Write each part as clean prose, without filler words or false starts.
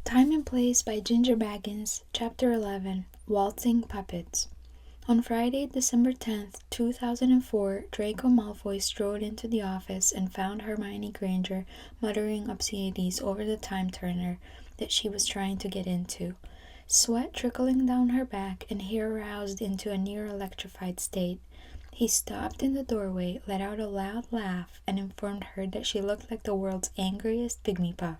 Time and Place by GingerBaggins, Chapter 11, Waltzing Puppets. On Friday, December 10th, 2004, Draco Malfoy strode into the office and found Hermione Granger muttering obscenities over the time turner that she was trying to get into. Sweat trickling down her back and hair roused into a near-electrified state. He stopped in the doorway, let out a loud laugh, and informed her that she looked like the world's angriest pygmy puff.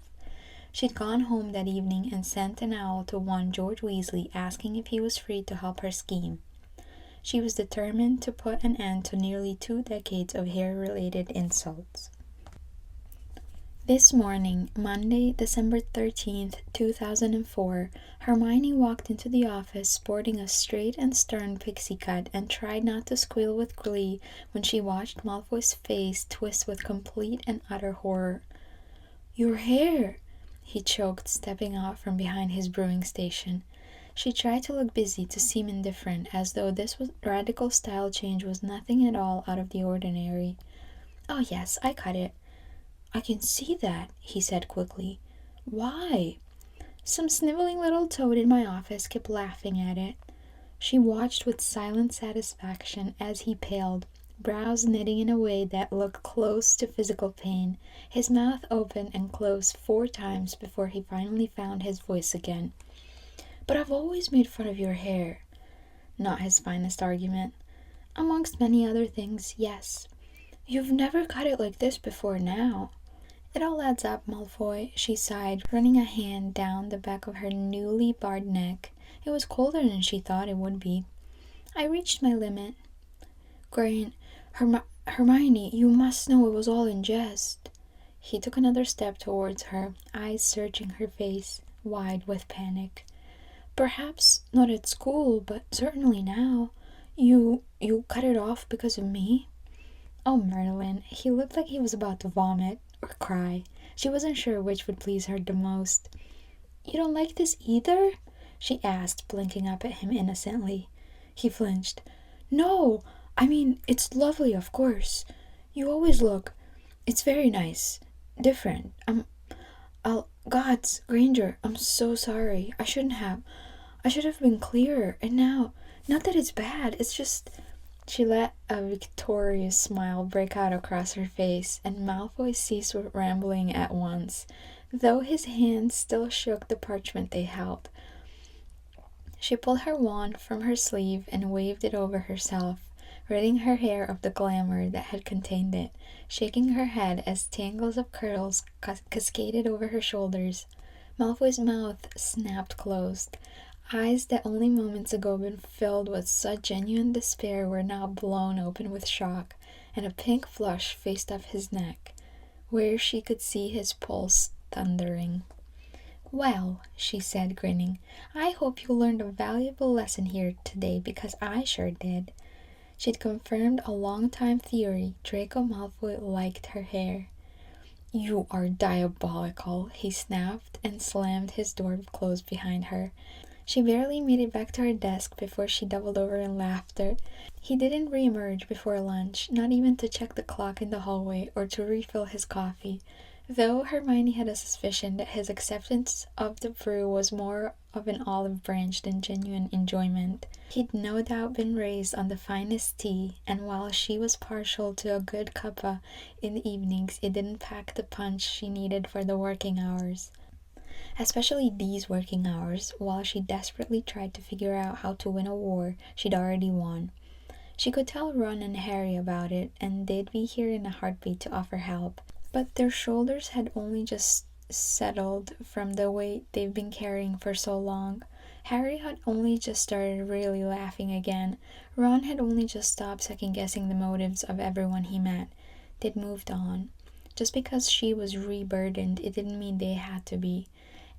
She'd gone home that evening and sent an owl to one George Weasley asking if he was free to help her scheme. She was determined to put an end to nearly 2 decades of hair-related insults. This morning, Monday, December 13th, 2004, Hermione walked into the office sporting a straight and stern pixie cut and tried not to squeal with glee when she watched Malfoy's face twist with complete and utter horror. "Your hair!" he choked, stepping out from behind his brewing station. She tried to look busy, to seem indifferent, as though this radical style change was nothing at all out of the ordinary. "Oh yes, I cut it." "I can see that," he said quickly. "Why?" "Some sniveling little toad in my office kept laughing at it." She watched with silent satisfaction as he paled, brows knitting in a way that looked close to physical pain, his mouth open and closed 4 times before he finally found his voice again. "But I've always made fun of your hair." Not his finest argument. "Amongst many other things, yes." "You've never cut it like this before now." "It all adds up, Malfoy," she sighed, running a hand down the back of her newly barred neck. It was colder than she thought it would be. "I reached my limit." Hermione, you must know it was all in jest." He took another step towards her, eyes searching her face, wide with panic. "Perhaps not at school, but certainly now. You cut it off because of me?" Oh, Merlin, he looked like he was about to vomit or cry. She wasn't sure which would please her the most. "You don't like this either?" she asked, blinking up at him innocently. He flinched. "No! I mean, it's lovely, of course. You always look. It's very nice. Different. Gods, Granger, I'm so sorry. I should have been clearer. And now, not that it's bad, it's just..." She let a victorious smile break out across her face, and Malfoy ceased rambling at once, though his hands still shook the parchment they held. She pulled her wand from her sleeve and waved it over herself, ridding her hair of the glamour that had contained it, shaking her head as tangles of curls cascaded over her shoulders. Malfoy's mouth snapped closed. Eyes that only moments ago been filled with such genuine despair were now blown open with shock, and a pink flush faced up his neck, where she could see his pulse thundering. "Well," she said, grinning, "I hope you learned a valuable lesson here today, because I sure did." She'd confirmed a long-time theory. Draco Malfoy liked her hair. "You are diabolical," he snapped, and slammed his door closed behind her. She barely made it back to her desk before she doubled over in laughter. He didn't re-emerge before lunch, not even to check the clock in the hallway or to refill his coffee, though Hermione had a suspicion that his acceptance of the brew was more of an olive branch than genuine enjoyment. He'd no doubt been raised on the finest tea, and while she was partial to a good cuppa in the evenings, it didn't pack the punch she needed for the working hours. Especially these working hours, while she desperately tried to figure out how to win a war she'd already won. She could tell Ron and Harry about it, and they'd be here in a heartbeat to offer help. But their shoulders had only just settled from the weight they've been carrying for so long. Harry had only just started really laughing again. Ron had only just stopped second-guessing the motives of everyone he met. They'd moved on. Just because she was re-burdened, it didn't mean they had to be.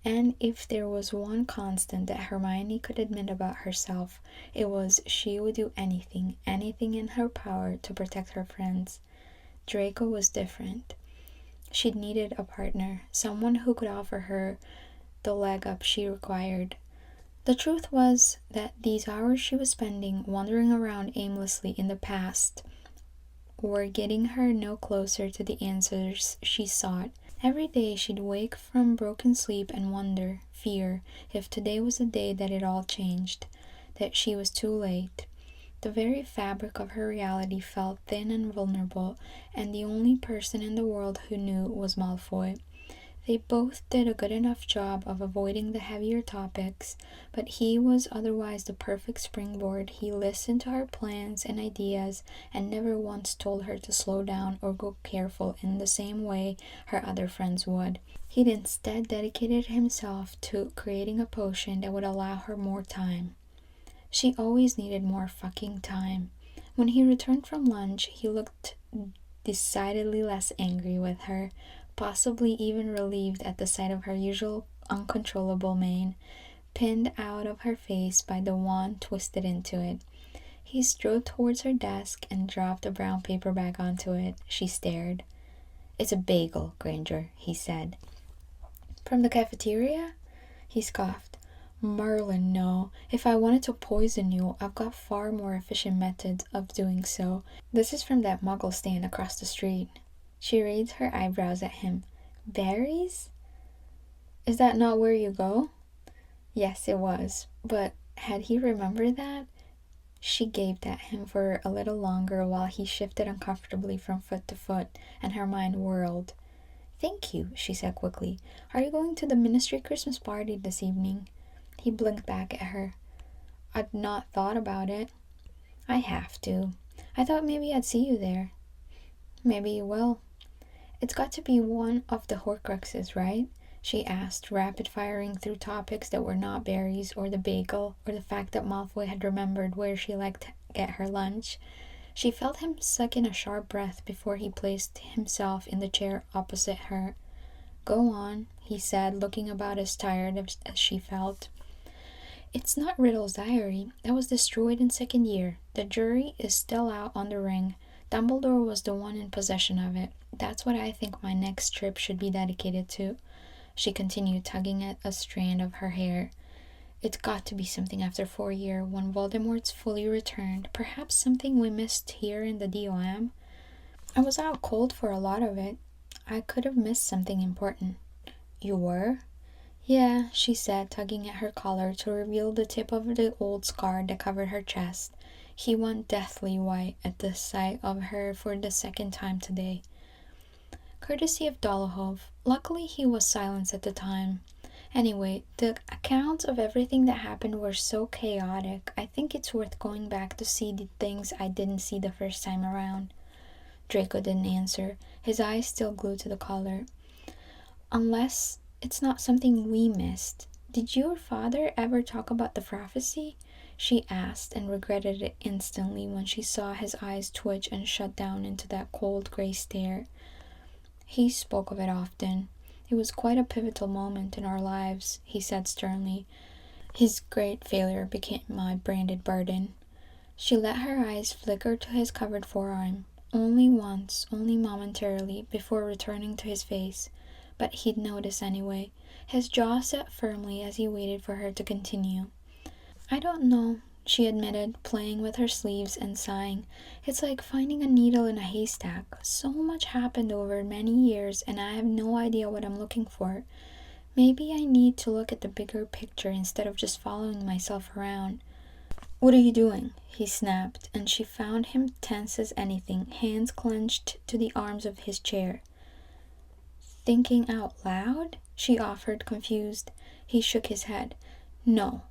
And if there was one constant that Hermione could admit about herself, it was she would do anything in her power to protect her friends. Draco was different. She'd needed a partner, someone who could offer her the leg up she required. The truth was that these hours she was spending wandering around aimlessly in the past were getting her no closer to the answers she sought. Every day she'd wake from broken sleep and wonder, fear, if today was the day that it all changed, that she was too late. The very fabric of her reality felt thin and vulnerable, and the only person in the world who knew was Malfoy. They both did a good enough job of avoiding the heavier topics, but he was otherwise the perfect springboard. He listened to her plans and ideas and never once told her to slow down or go careful in the same way her other friends would. He'd instead dedicated himself to creating a potion that would allow her more time. She always needed more fucking time. When he returned from lunch, he looked decidedly less angry with her, possibly even relieved at the sight of her usual uncontrollable mane, pinned out of her face by the wand twisted into it. He strode towards her desk and dropped a brown paper bag onto it. She stared. "It's a bagel, Granger," he said. "From the cafeteria?" He scoffed. "Merlin, no. If I wanted to poison you, I've got far more efficient methods of doing so. This is from that muggle stand across the street." She raised her eyebrows at him. "Berries? Is that not where you go?" Yes, it was. But had he remembered that? She gaped at him for a little longer while he shifted uncomfortably from foot to foot, and her mind whirled. "Thank you," she said quickly. "Are you going to the ministry Christmas party this evening?" He blinked back at her. "I'd not thought about it." "I have to. I thought maybe I'd see you there." "Maybe you will." "It's got to be one of the Horcruxes, right?" she asked, rapid-firing through topics that were not berries or the bagel or the fact that Malfoy had remembered where she liked to get her lunch. She felt him suck in a sharp breath before he placed himself in the chair opposite her. "Go on," he said, looking about as tired as she felt. "It's not Riddle's diary. That was destroyed in second year. The jury is still out on the ring. Dumbledore was the one in possession of it. That's what I think my next trip should be dedicated to." She continued, tugging at a strand of her hair. "It's got to be something after 4 years, when Voldemort's fully returned. Perhaps something we missed here in the DOM. I was out cold for a lot of it. I could have missed something important." "You were?" "Yeah," she said, tugging at her collar to reveal the tip of the old scar that covered her chest. He went deathly white at the sight of her for the second time today. "Courtesy of Dolohov. Luckily he was silenced at the time. Anyway, the accounts of everything that happened were so chaotic. I think it's worth going back to see the things I didn't see the first time around." Draco didn't answer, his eyes still glued to the collar. "Unless it's not something we missed. Did your father ever talk about the prophecy?" she asked, and regretted it instantly when she saw his eyes twitch and shut down into that cold gray stare. "He spoke of it often. It was quite a pivotal moment in our lives," he said sternly. "His great failure became my branded burden." She let her eyes flicker to his covered forearm, only once, only momentarily, before returning to his face. But he'd notice anyway. His jaw set firmly as he waited for her to continue. "I don't know," she admitted, playing with her sleeves and sighing. "It's like finding a needle in a haystack. So much happened over many years, and I have no idea what I'm looking for. Maybe I need to look at the bigger picture instead of just following myself around." "What are you doing?" he snapped, and she found him tense as anything, hands clenched to the arms of his chair. "Thinking out loud?" she offered, confused. He shook his head. "No.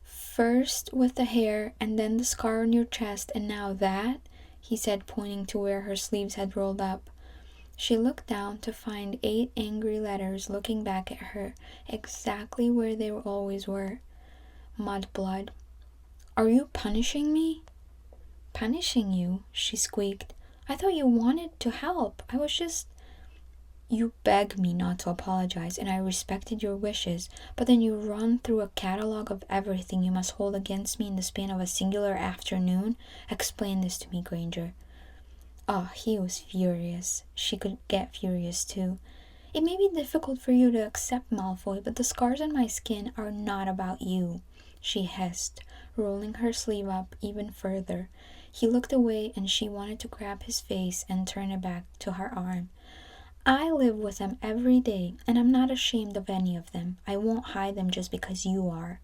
First with the hair, and then the scar on your chest, and now that," he said, pointing to where her sleeves had rolled up. She looked down to find 8 angry letters looking back at her, exactly where they always were. Mudblood. "Are you punishing me?" "Punishing you?" she squeaked. "I thought you wanted to help. I was just—" "You begged me not to apologize, and I respected your wishes, but then you run through a catalog of everything you must hold against me in the span of a singular afternoon. Explain this to me, Granger." Oh, he was furious. She could get furious too. "It may be difficult for you to accept, Malfoy, but the scars on my skin are not about you," she hissed, rolling her sleeve up even further. He looked away, and she wanted to grab his face and turn it back to her arm. I live with them every day, and I'm not ashamed of any of them. I won't hide them just because you are."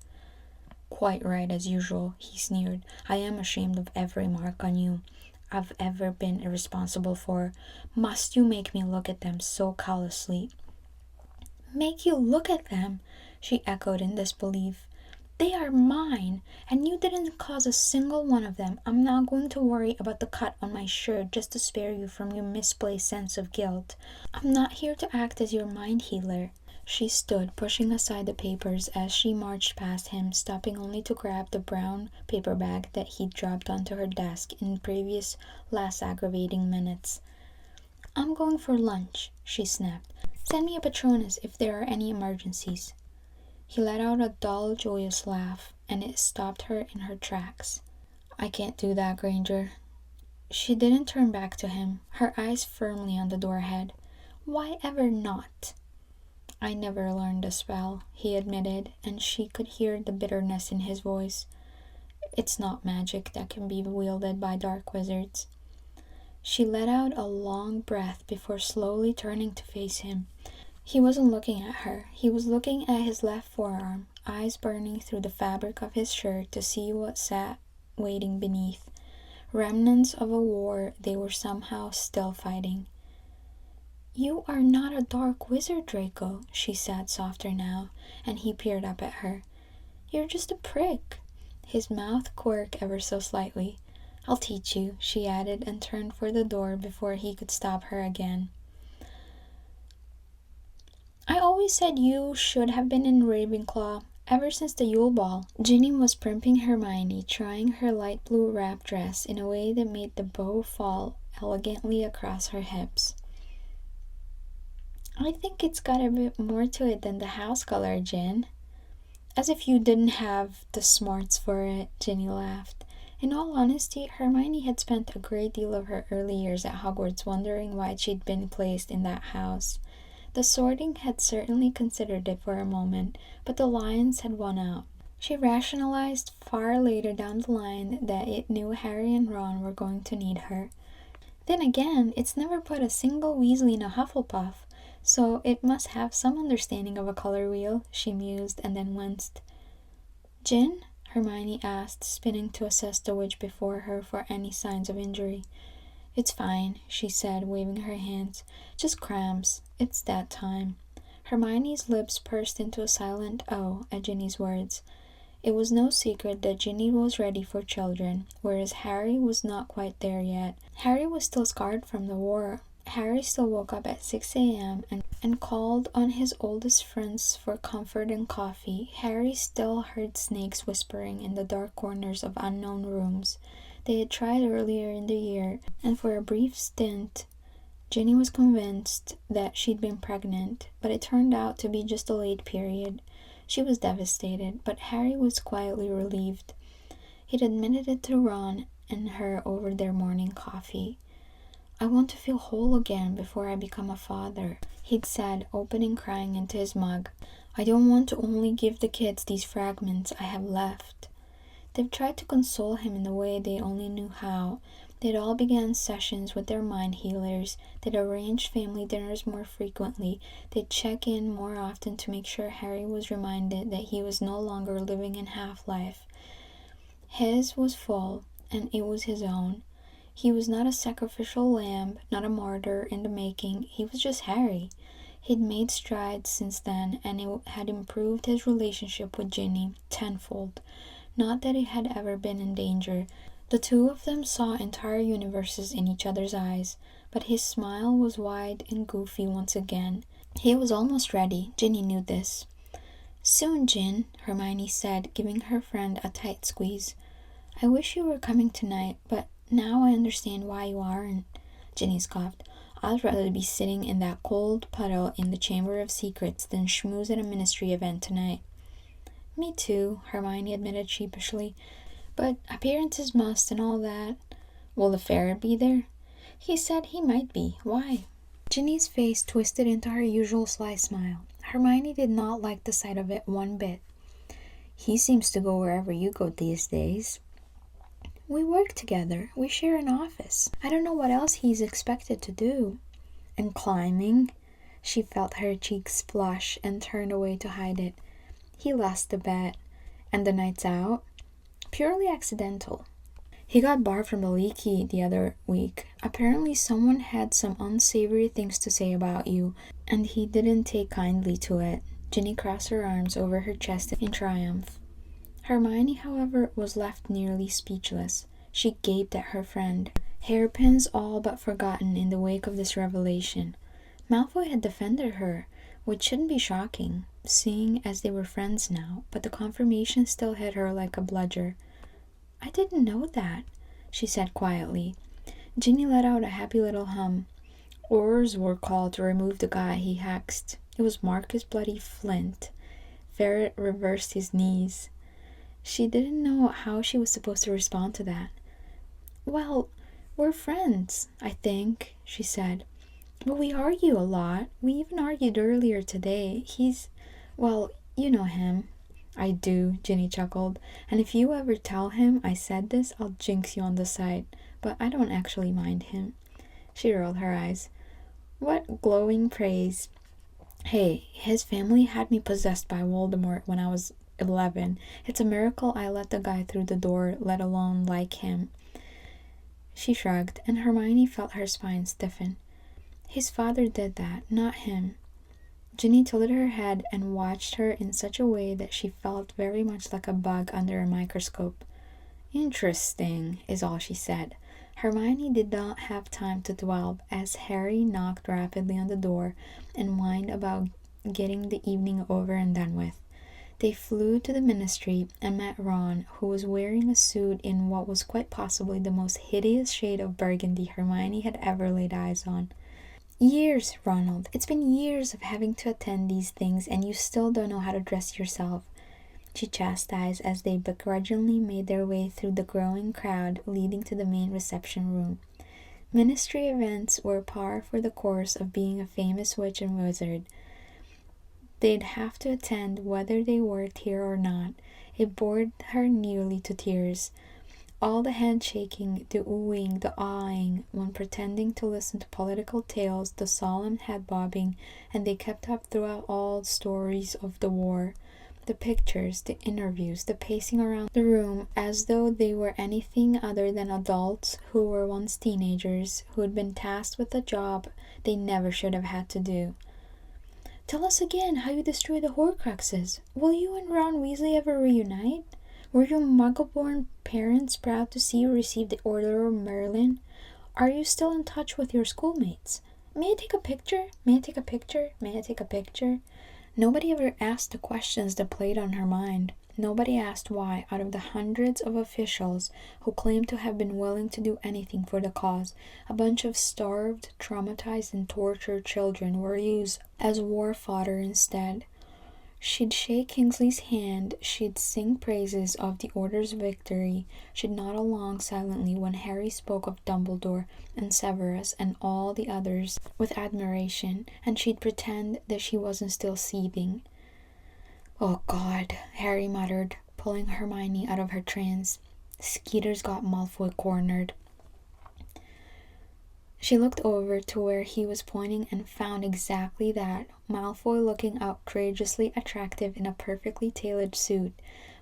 "Quite right, as usual," he sneered. "I am ashamed of every mark on you I've ever been irresponsible for. Must you make me look at them so callously?" "Make you look at them?" she echoed in disbelief. "They are mine, and you didn't cause a single one of them. I'm not going to worry about the cut on my shirt just to spare you from your misplaced sense of guilt. I'm not here to act as your mind healer." She stood, pushing aside the papers as she marched past him, stopping only to grab the brown paper bag that he'd dropped onto her desk in previous less aggravating minutes. "I'm going for lunch," she snapped. "Send me a Patronus if there are any emergencies." He let out a dull, joyous laugh, and it stopped her in her tracks. "I can't do that, Granger." She didn't turn back to him, her eyes firmly on the doorhead. "Why ever not?" "I never learned the spell," he admitted, and she could hear the bitterness in his voice. "It's not magic that can be wielded by dark wizards." She let out a long breath before slowly turning to face him. He wasn't looking at her. He was looking at his left forearm, eyes burning through the fabric of his shirt to see what sat waiting beneath. Remnants of a war they were somehow still fighting. "You are not a dark wizard, Draco," she said softer now, and he peered up at her. "You're just a prick." His mouth quirked ever so slightly. "I'll teach you," she added, and turned for the door before he could stop her again. "I always said you should have been in Ravenclaw ever since the Yule Ball." Ginny was primping Hermione, trying her light blue wrap dress in a way that made the bow fall elegantly across her hips. "I think it's got a bit more to it than the house color, Gin." "As if you didn't have the smarts for it," Ginny laughed. In all honesty, Hermione had spent a great deal of her early years at Hogwarts wondering why she'd been placed in that house. The Sorting had certainly considered it for a moment, but the Lions had won out. She rationalized far later down the line that it knew Harry and Ron were going to need her. Then again, it's never put a single Weasley in a Hufflepuff, so it must have some understanding of a color wheel, she mused, and then winced. "Gin?" Hermione asked, spinning to assess the witch before her for any signs of injury. "It's fine," she said, waving her hands. "Just cramps. It's that time." Hermione's lips pursed into a silent O at Ginny's words. It was no secret that Ginny was ready for children, whereas Harry was not quite there yet. Harry was still scarred from the war. Harry still woke up at 6 a.m. and called on his oldest friends for comfort and coffee. Harry still heard snakes whispering in the dark corners of unknown rooms. They had tried earlier in the year, and for a brief stint, Ginny was convinced that she'd been pregnant, but it turned out to be just a late period. She was devastated, but Harry was quietly relieved. He'd admitted it to Ron and her over their morning coffee. "I want to feel whole again before I become a father," he'd said, opening crying into his mug. "I don't want to only give the kids these fragments I have left." They've tried to console him in the way they only knew how. They'd all began sessions with their mind healers. They'd arranged family dinners more frequently. They'd check in more often to make sure Harry was reminded that he was no longer living in half-life. His was full, and it was his own. He was not a sacrificial lamb, not a martyr in the making. He was just Harry. He'd made strides since then, and it had improved his relationship with Ginny tenfold. Not that it had ever been in danger. The two of them saw entire universes in each other's eyes, but his smile was wide and goofy once again. He was almost ready. Ginny knew this. "Soon, Gin," Hermione said, giving her friend a tight squeeze. "I wish you were coming tonight, but now I understand why you aren't." Ginny scoffed. "I'd rather be sitting in that cold puddle in the Chamber of Secrets than schmooze at a ministry event tonight." "Me too," Hermione admitted sheepishly. "But appearances must and all that." "Will the ferret be there?" "He said he might be. Why?" Ginny's face twisted into her usual sly smile. Hermione did not like the sight of it one bit. "He seems to go wherever you go these days." "We work together. We share an office. I don't know what else he's expected to do." And climbing? She felt her cheeks flush and turned away to hide it. He lost the bet. And the nights out? Purely accidental. He got barred from the leaky the other week. Apparently someone had some unsavory things to say about you, and he didn't take kindly to it. Ginny crossed her arms over her chest in triumph. Hermione, however, was left nearly speechless. She gaped at her friend, hairpins all but forgotten in the wake of this revelation. Malfoy had defended her, which shouldn't be shocking, seeing as they were friends now, but the confirmation still hit her like a bludger. "I didn't know that," she said quietly. Ginny let out a happy little hum. Orders were called to remove the guy he hexed. It was Marcus Bloody Flint. Ferret reversed his knees. She didn't know how she was supposed to respond to that. "Well, we're friends, I think," she said. "But we argue a lot. We even argued earlier today. Well, you know him." "I do," Ginny chuckled. "And if you ever tell him I said this, I'll jinx you on the side. But I don't actually mind him." She rolled her eyes. What glowing praise. "Hey, his family had me possessed by Voldemort when I was 11. It's a miracle I let the guy through the door, let alone like him." She shrugged, and Hermione felt her spine stiffen. "His father did that, not him." Ginny tilted her head and watched her in such a way that she felt very much like a bug under a microscope. "Interesting," is all she said. Hermione did not have time to dwell as Harry knocked rapidly on the door and whined about getting the evening over and done with. They flew to the ministry and met Ron, who was wearing a suit in what was quite possibly the most hideous shade of burgundy Hermione had ever laid eyes on. "Years, Ronald. It's been years of having to attend these things, and you still don't know how to dress yourself," she chastised as they begrudgingly made their way through the growing crowd leading to the main reception room. Ministry events were par for the course of being a famous witch and wizard. They'd have to attend whether they worked here or not. It bored her nearly to tears. All the head shaking, the oohing, the awing, when pretending to listen to political tales, the solemn head bobbing, and they kept up throughout all stories of the war. The pictures, the interviews, the pacing around the room as though they were anything other than adults who were once teenagers, who'd been tasked with a job they never should have had to do. "Tell us again how you destroyed the Horcruxes. Will you and Ron Weasley ever reunite? Were your Muggle-born parents proud to see you receive the Order of Merlin? Are you still in touch with your schoolmates? May I take a picture? May I take a picture? May I take a picture?" Nobody ever asked the questions that played on her mind. Nobody asked why, out of the hundreds of officials who claimed to have been willing to do anything for the cause, a bunch of starved, traumatized, and tortured children were used as war fodder instead. She'd shake Kingsley's hand, she'd sing praises of the Order's victory, she'd nod along silently when Harry spoke of Dumbledore and Severus and all the others with admiration, and she'd pretend that she wasn't still seething. "Oh God," Harry muttered, pulling Hermione out of her trance. "Skeeter's got Malfoy cornered." She looked over to where he was pointing and found exactly that, Malfoy looking outrageously attractive in a perfectly tailored suit,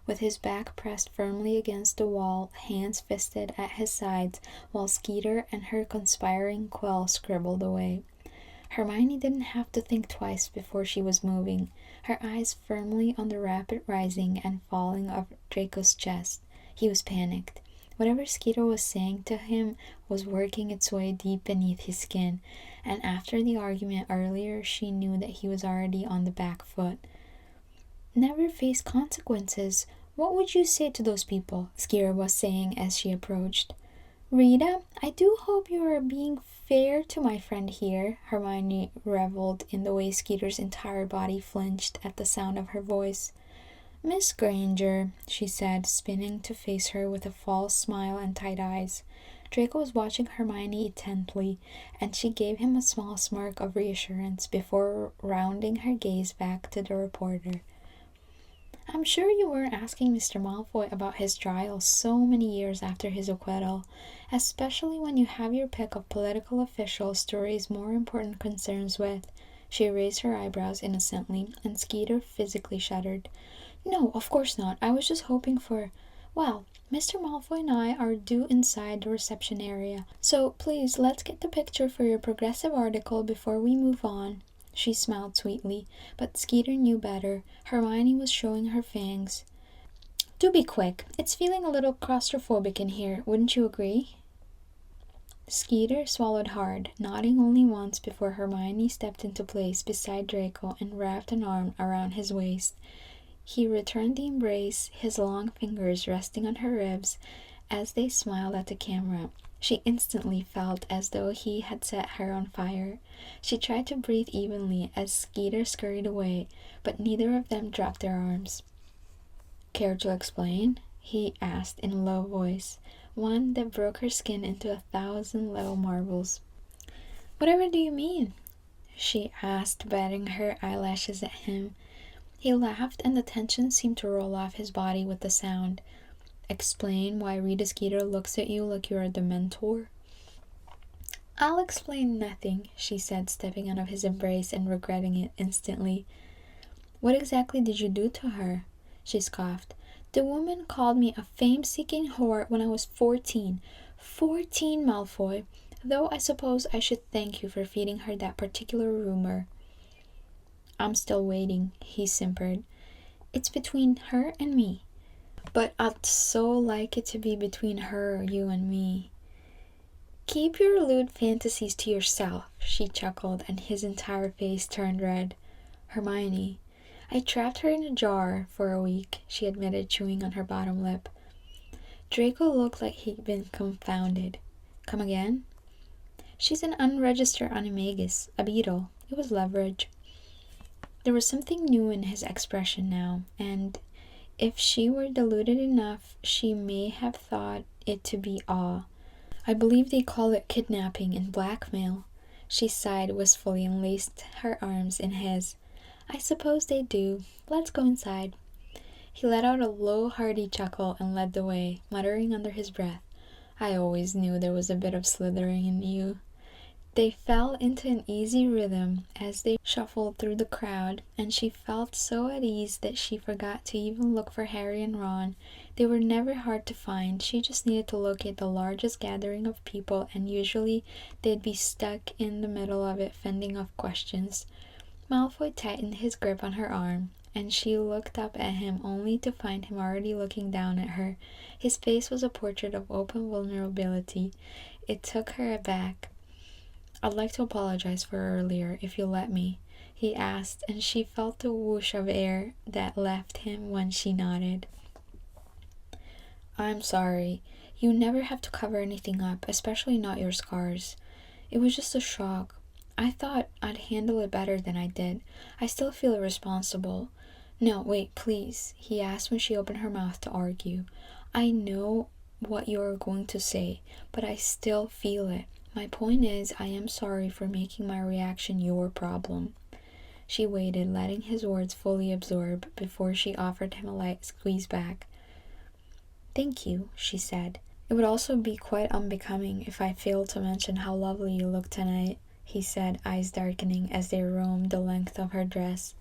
with his back pressed firmly against the wall, hands fisted at his sides, while Skeeter and her conspiring quill scribbled away. Hermione didn't have to think twice before she was moving, her eyes firmly on the rapid rising and falling of Draco's chest. He was panicked. Whatever Skeeter was saying to him was working its way deep beneath his skin, and after the argument earlier, she knew that he was already on the back foot. "Never face consequences. What would you say to those people?" Skeeter was saying as she approached. "Rita, I do hope you are being fair to my friend here." Hermione reveled in the way Skeeter's entire body flinched at the sound of her voice. "Miss Granger," she said, spinning to face her with a false smile and tight eyes. Draco was watching Hermione intently, and she gave him a small smirk of reassurance before rounding her gaze back to the reporter. I'm sure you weren't asking Mr. Malfoy about his trial so many years after his acquittal, especially when you have your pick of political officials to raise more important concerns with. She raised her eyebrows innocently, and Skeeter physically shuddered. No, of course not. I was just hoping for... Well, Mr. Malfoy and I are due inside the reception area, so please let's get the picture for your progressive article before we move on. She smiled sweetly, but Skeeter knew better. Hermione was showing her fangs. Do be quick. It's feeling a little claustrophobic in here, wouldn't you agree? Skeeter swallowed hard, nodding only once before Hermione stepped into place beside Draco and wrapped an arm around his waist. He returned the embrace, his long fingers resting on her ribs as they smiled at the camera. She instantly felt as though he had set her on fire. She tried to breathe evenly as Skeeter scurried away, but neither of them dropped their arms. Care to explain? He asked in a low voice, one that broke her skin into 1,000 little marbles. Whatever do you mean? She asked, batting her eyelashes at him. He laughed, and the tension seemed to roll off his body with the sound. Explain why Rita Skeeter looks at you like you're a Dementor? I'll explain nothing, she said, stepping out of his embrace and regretting it instantly. What exactly did you do to her? She scoffed. The woman called me a fame-seeking whore when I was 14. 14, Malfoy. Though I suppose I should thank you for feeding her that particular rumor. I'm still waiting, he simpered. It's between her and me. But I'd so like it to be between her, you and me. Keep your lewd fantasies to yourself, she chuckled, and his entire face turned red. Hermione, I trapped her in a jar for a week, she admitted, chewing on her bottom lip. Draco looked like he'd been confounded. Come again? She's an unregistered animagus, a beetle. It was leverage. There was something new in his expression now, and if she were deluded enough, she may have thought it to be awe. I believe they call it kidnapping and blackmail. She sighed wistfully and laced her arms in his. I suppose they do. Let's go inside. He let out a low, hearty chuckle and led the way, muttering under his breath, I always knew there was a bit of slithering in you. They fell into an easy rhythm as they shuffled through the crowd, and she felt so at ease that she forgot to even look for Harry and Ron. They were never hard to find. She just needed to locate the largest gathering of people, and usually they'd be stuck in the middle of it, fending off questions. Malfoy tightened his grip on her arm, and she looked up at him only to find him already looking down at her. His face was a portrait of open vulnerability. It took her aback. I'd like to apologize for earlier, if you'll let me, he asked, and she felt the whoosh of air that left him when she nodded. I'm sorry. You never have to cover anything up, especially not your scars. It was just a shock. I thought I'd handle it better than I did. I still feel responsible. No, wait, please, he asked when she opened her mouth to argue. I know what you're going to say, but I still feel it. My point is, I am sorry for making my reaction your problem. She waited, letting his words fully absorb, before she offered him a light squeeze back. Thank you, she said. It would also be quite unbecoming if I failed to mention how lovely you look tonight, he said, eyes darkening as they roamed the length of her dress.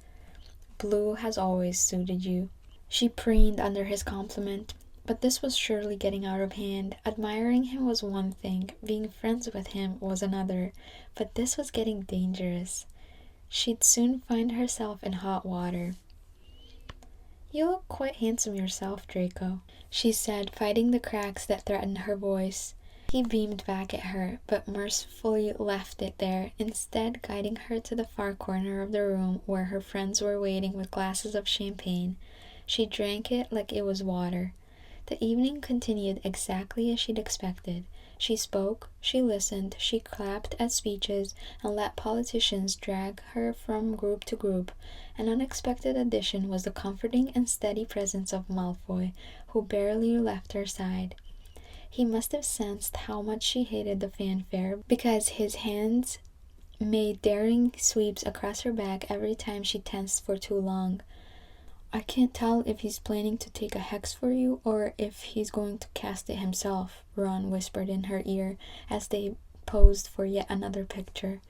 Blue has always suited you. She preened under his compliment. But this was surely getting out of hand. Admiring him was one thing, being friends with him was another, but this was getting dangerous. She'd soon find herself in hot water. You look quite handsome yourself, Draco, she said, fighting the cracks that threatened her voice. He beamed back at her, but mercifully left it there, instead guiding her to the far corner of the room where her friends were waiting with glasses of champagne. She drank it like it was water. The evening continued exactly as she'd expected. She spoke, she listened, she clapped at speeches, and let politicians drag her from group to group. An unexpected addition was the comforting and steady presence of Malfoy, who barely left her side. He must have sensed how much she hated the fanfare, because his hands made daring sweeps across her back every time she tensed for too long. I can't tell if he's planning to take a hex for you or if he's going to cast it himself, Ron whispered in her ear as they posed for yet another picture.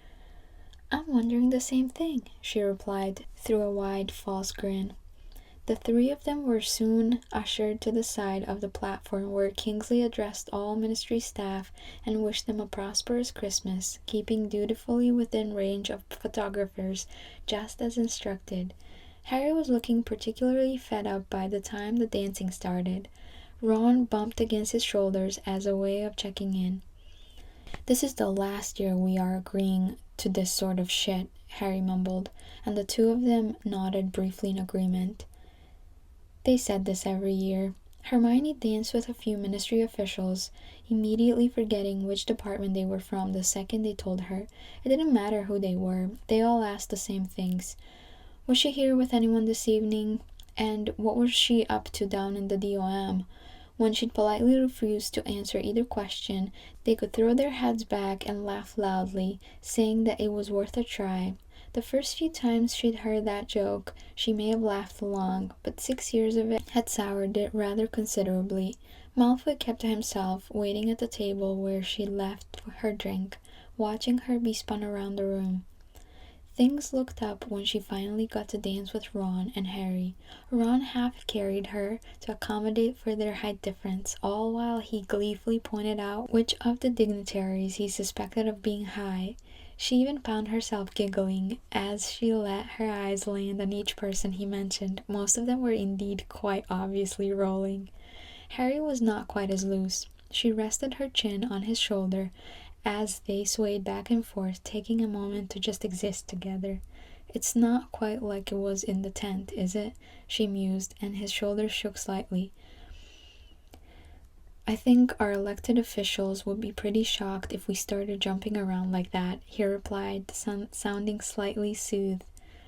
I'm wondering the same thing, she replied through a wide false grin. The three of them were soon ushered to the side of the platform where Kingsley addressed all ministry staff and wished them a prosperous Christmas, keeping dutifully within range of photographers, just as instructed. Harry was looking particularly fed up by the time the dancing started. Ron bumped against his shoulders as a way of checking in. This is the last year we are agreeing to this sort of shit, Harry mumbled, and the two of them nodded briefly in agreement. They said this every year. Hermione danced with a few ministry officials, immediately forgetting which department they were from the second they told her. It didn't matter who they were, they all asked the same things. Was she here with anyone this evening? And what was she up to down in the DOM? When she'd politely refused to answer either question, they could throw their heads back and laugh loudly, saying that it was worth a try. The first few times she'd heard that joke, she may have laughed along, but 6 years of it had soured it rather considerably. Malfoy kept to himself, waiting at the table where she'd left her drink, watching her be spun around the room. Things looked up when she finally got to dance with Ron and Harry. Ron half-carried her to accommodate for their height difference, all while he gleefully pointed out which of the dignitaries he suspected of being high. She even found herself giggling as she let her eyes land on each person he mentioned. Most of them were indeed quite obviously rolling. Harry was not quite as loose. She rested her chin on his shoulder as they swayed back and forth, taking a moment to just exist together. It's not quite like it was in the tent, is it? She mused, and his shoulders shook slightly. I think our elected officials would be pretty shocked if we started jumping around like that, he replied, sounding slightly soothed.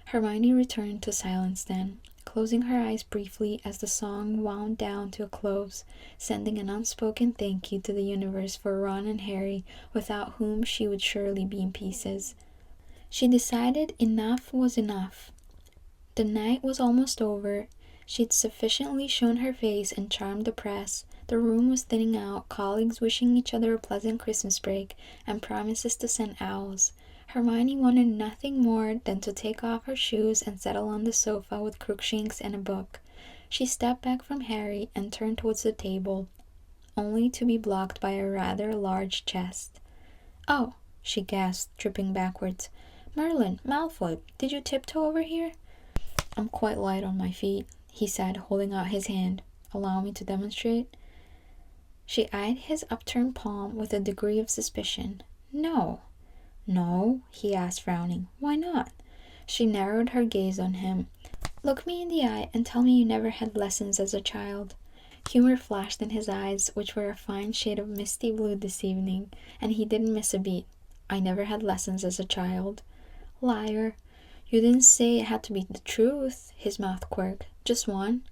Hermione returned to silence then, closing her eyes briefly as the song wound down to a close, sending an unspoken thank you to the universe for Ron and Harry, without whom she would surely be in pieces. She decided enough was enough. The night was almost over. She'd sufficiently shown her face and charmed the press. The room was thinning out, colleagues wishing each other a pleasant Christmas break, and promises to send owls. Hermione wanted nothing more than to take off her shoes and settle on the sofa with Crookshanks and a book. She stepped back from Harry and turned towards the table, only to be blocked by a rather large chest. "Oh," she gasped, tripping backwards. "Merlin, Malfoy, did you tiptoe over here?" "I'm quite light on my feet," he said, holding out his hand. "Allow me to demonstrate?" She eyed his upturned palm with a degree of suspicion. "No." "No?" he asked, frowning. "Why not?" She narrowed her gaze on him. "Look me in the eye and tell me you never had lessons as a child." Humor flashed in his eyes, which were a fine shade of misty blue this evening, and he didn't miss a beat. "I never had lessons as a child." "Liar. You didn't say it had to be the truth." His mouth quirked. "Just one?"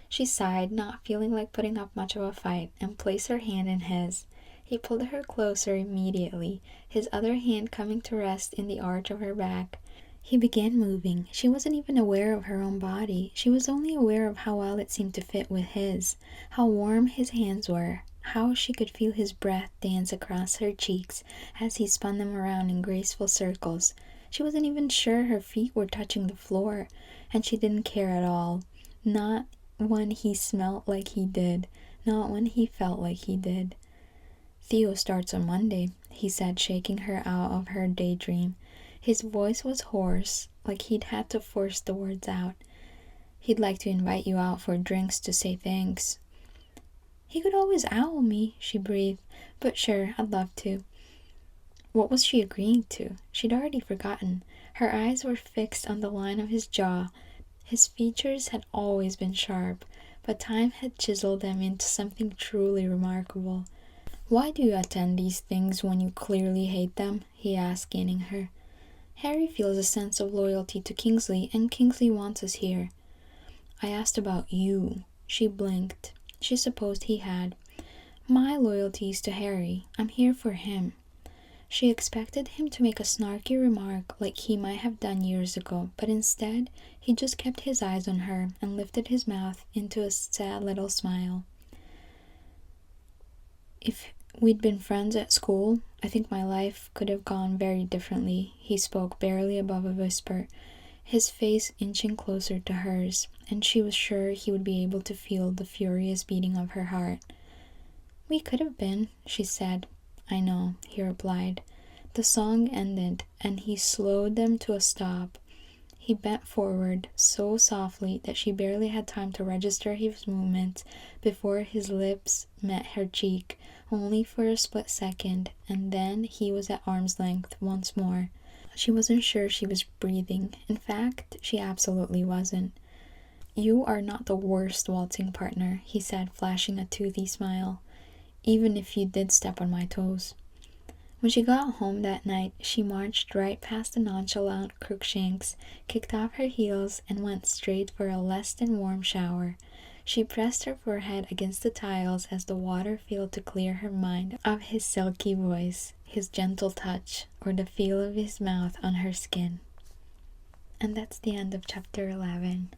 She sighed, not feeling like putting up much of a fight, and placed her hand in his. He pulled her closer immediately, his other hand coming to rest in the arch of her back. He began moving. She wasn't even aware of her own body. She was only aware of how well it seemed to fit with his, how warm his hands were, how she could feel his breath dance across her cheeks as he spun them around in graceful circles. She wasn't even sure her feet were touching the floor, and she didn't care at all. Not when he smelled like he did, not when he felt like he did. "Theo starts on Monday," he said, shaking her out of her daydream. His voice was hoarse, like he'd had to force the words out. "He'd like to invite you out for drinks to say thanks." "He could always owl me," she breathed. "But sure, I'd love to." What was she agreeing to? She'd already forgotten. Her eyes were fixed on the line of his jaw. His features had always been sharp, but time had chiseled them into something truly remarkable. "Why do you attend these things when you clearly hate them?" he asked, gaining her. "Harry feels a sense of loyalty to Kingsley, and Kingsley wants us here." "I asked about you." She blinked. She supposed he had. "My loyalty is to Harry. I'm here for him." She expected him to make a snarky remark like he might have done years ago, but instead, he just kept his eyes on her and lifted his mouth into a sad little smile. If we'd been friends at school, I think my life could have gone very differently. He spoke barely above a whisper, his face inching closer to hers, and she was sure he would be able to feel the furious beating of her heart. "We could have been," she said. "I know," he replied. The song ended, and he slowed them to a stop. He bent forward so softly that she barely had time to register his movements before his lips met her cheek, only for a split second, and then he was at arm's length once more. She wasn't sure she was breathing. In fact, she absolutely wasn't. "You are not the worst waltzing partner," he said, flashing a toothy smile, "even if you did step on my toes." When she got home that night, she marched right past the nonchalant Crookshanks, kicked off her heels, and went straight for a less than warm shower. She pressed her forehead against the tiles as the water failed to clear her mind of his silky voice, his gentle touch, or the feel of his mouth on her skin. And that's the end of chapter 11.